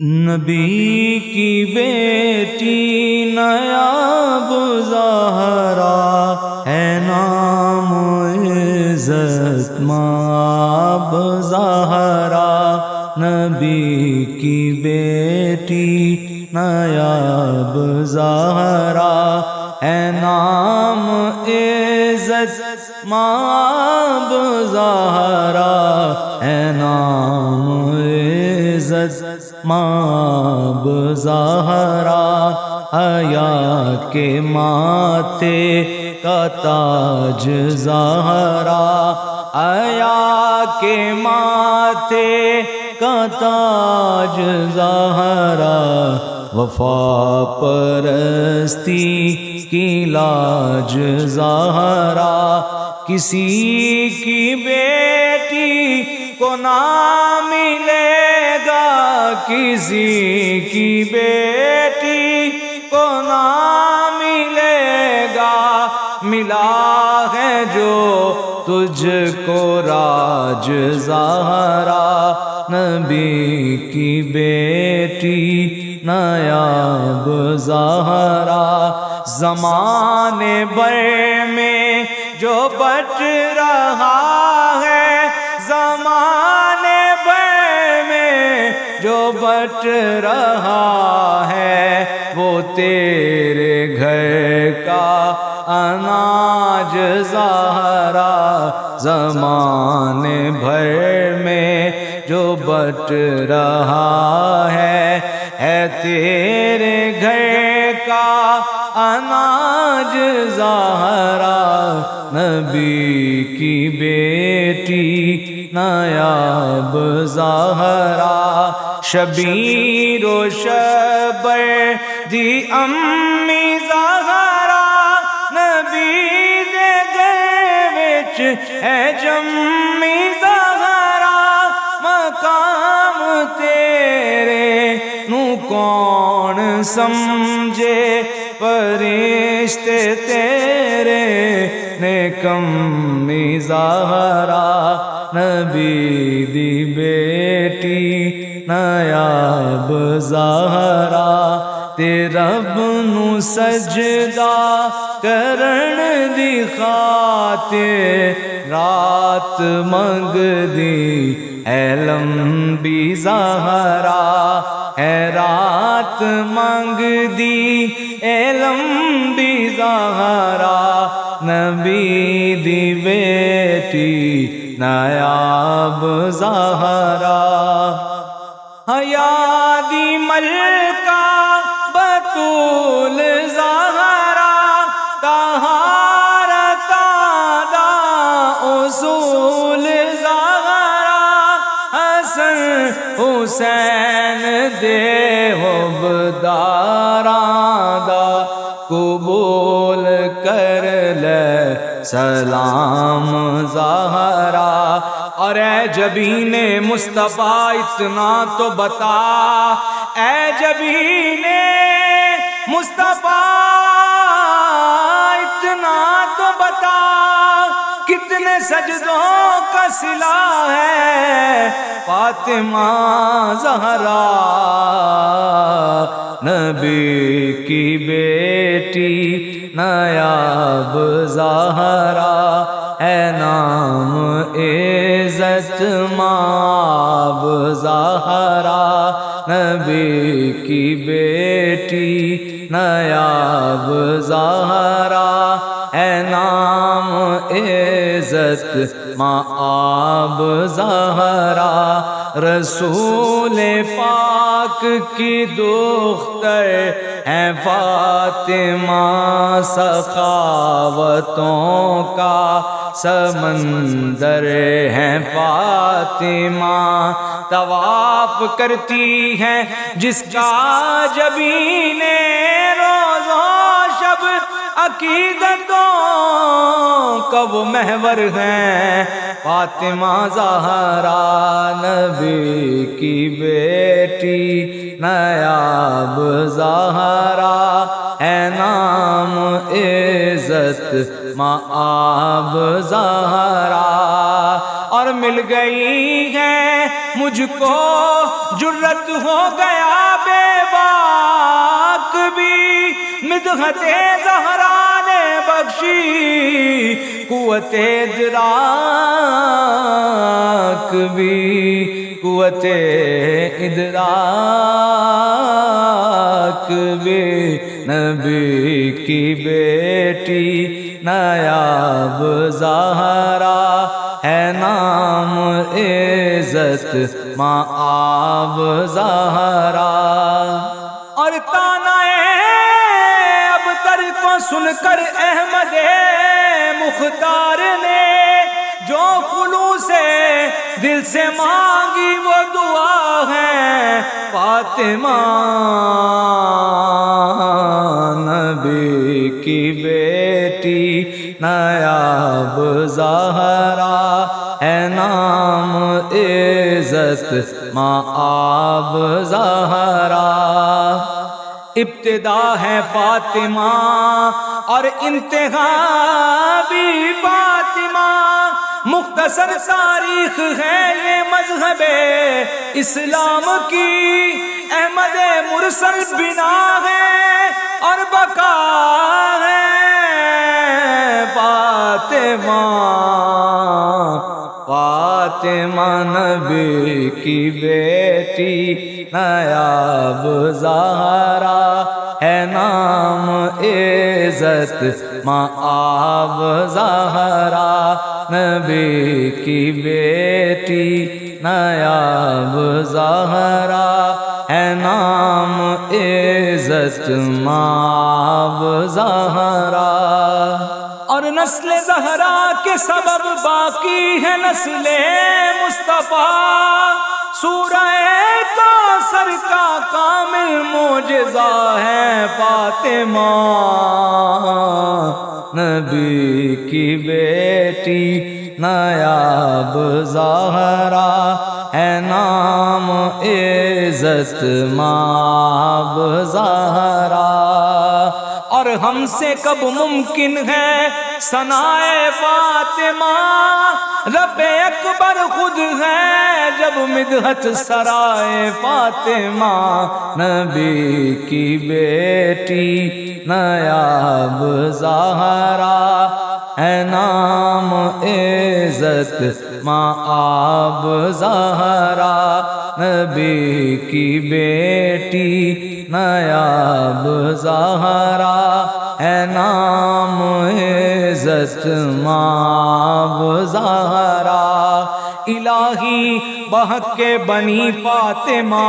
نبی کی بیٹی نایاب زہرا ہے، نام عزت مآب زہرا۔ نبی کی بیٹی نایاب زہرا ہے، نام عزت مآب زہرا ہے، نام عزت مآب زہرا۔ حیا کے ماتھے کا تاج زہرا، حیا کے ماتھے کا تاج زہرا۔ وفا پرستی کی لاج زہرا، کسی کی بیٹی کو نہ ملے گا، کسی کی بیٹی کو نہ ملے گا۔ ملا ہے جو تجھ کو راج زہرا، نبی کی بیٹی نایاب زہرا۔ زمانے بھر میں جو بٹ رہا ہے، زمانے بھر میں جو بٹ رہا ہے، وہ تیرے گھر کا اناج زہرا۔ زمانے بھر میں جو بٹ رہا ہے تیرے گھر کا اناج زہرا۔ نبی کی بیٹی نایاب زہرا، شبیر و شبر دی امی زہرا۔ نبی دے گھر وچ ہے جمی زہرا، مقام تیرے نو کون سمجھے، فرشتے تیرے نے کمی زہرا۔ نبی دی بیٹی نایاب زہرا، تے رب نو سجدہ کرن دی خاطر رات منگ دی اے لمبی زہرا، اے رات منگ دی اے لمبی زہرا۔ نبی دی بیٹی نایاب زہرا، حیا دی ملکہ بطول زہرا، طہارت دا اصول زہرا۔ حسن حسین دے حبداراں دا قبول کر لے سلام زہرا۔ اور اے جبین مصطفیٰ اتنا تو بتا، اے جبین مصطفیٰ اتنا تو بتا، کتنے سجدوں کا صلہ ہے فاطمہ زہرا۔ نبی کی بیٹی نایاب زہرا ہے، نام عزت مآب زہرا۔ نبی کی بیٹی نایاب زہرا ہے، نام عزت مآب زہرا۔ رسول پاک کی دختر ہے فاطمہ، سخاوتوں کا سمندر ہے فاطمہ۔ طواف کرتی ہے جس کا جبین روز و شب، عقیدتوں کا وہ محور ہے فاطمہ زہرا۔ نبی کی بیٹی نایاب زہرا ہے، نام عزت مآب زہرا۔ اور مل گئی ہے مجھ کو جرت ہو گیا بے باک بھی، مدحت زہرا نے بخشی قوت ادراک بھی، قوت ادراک بھی۔ نبی کی بیٹی نایاب زہرا ہے نام عزت مآب زہرا۔ اور تانا ابتر کو سن کر احمد مختار نے جو خلوص دل سے مانگی وہ دعا ہے فاطمہ۔ نبی کی بیٹی نایاب زہرا ہے نام عزت مآب زہرا۔ ابتدا ہے فاطمہ اور انتہا بھی فاطمہ، مختصر تاریخ ہے یہ مذہب اسلام کی، احمد مرسل بنا ہے اور بقا ہے فاطمہ۔ فاطمہ نبی کی بیٹی نایاب زہرا ہے نام عزت مآب زہرا۔ نبی کی بیٹی نایاب زہرا ہے نام عزت مآب زہرا۔ اور نسل زہرا کے سبب باقی ہے نسل مصطفیٰ، سورہ کوثر کا کامل معجزہ ہے فاطمہ۔ نبی کی بیٹی نایاب زہرا ہے نام عزت مآب زہرا۔ اور ہم سے کب ممکن ہے ثنائے فاطمہ، رب اکبر خود ہے جب مدحت سرائے فاطمہ۔ نبی کی بیٹی نایاب زہرا ہے نام عزت مآب زہرا۔ نبی کی بیٹی نایاب زہرا ہے نام عزت مآب زہرا۔ الہی بحق کے بنی فاطمہ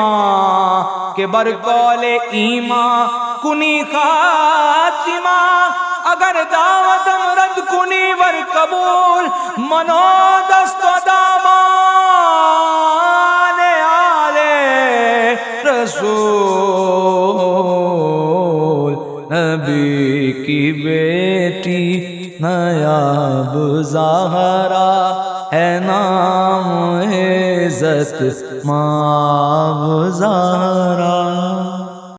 کے برقول ایمان کنی خاتمہ، اگر دعوت رد کنی ور قبول منو دست و دامان آلے رسول۔ نبی کی بیٹی نایاب زہرا ہے نام عزت مآب زہرا۔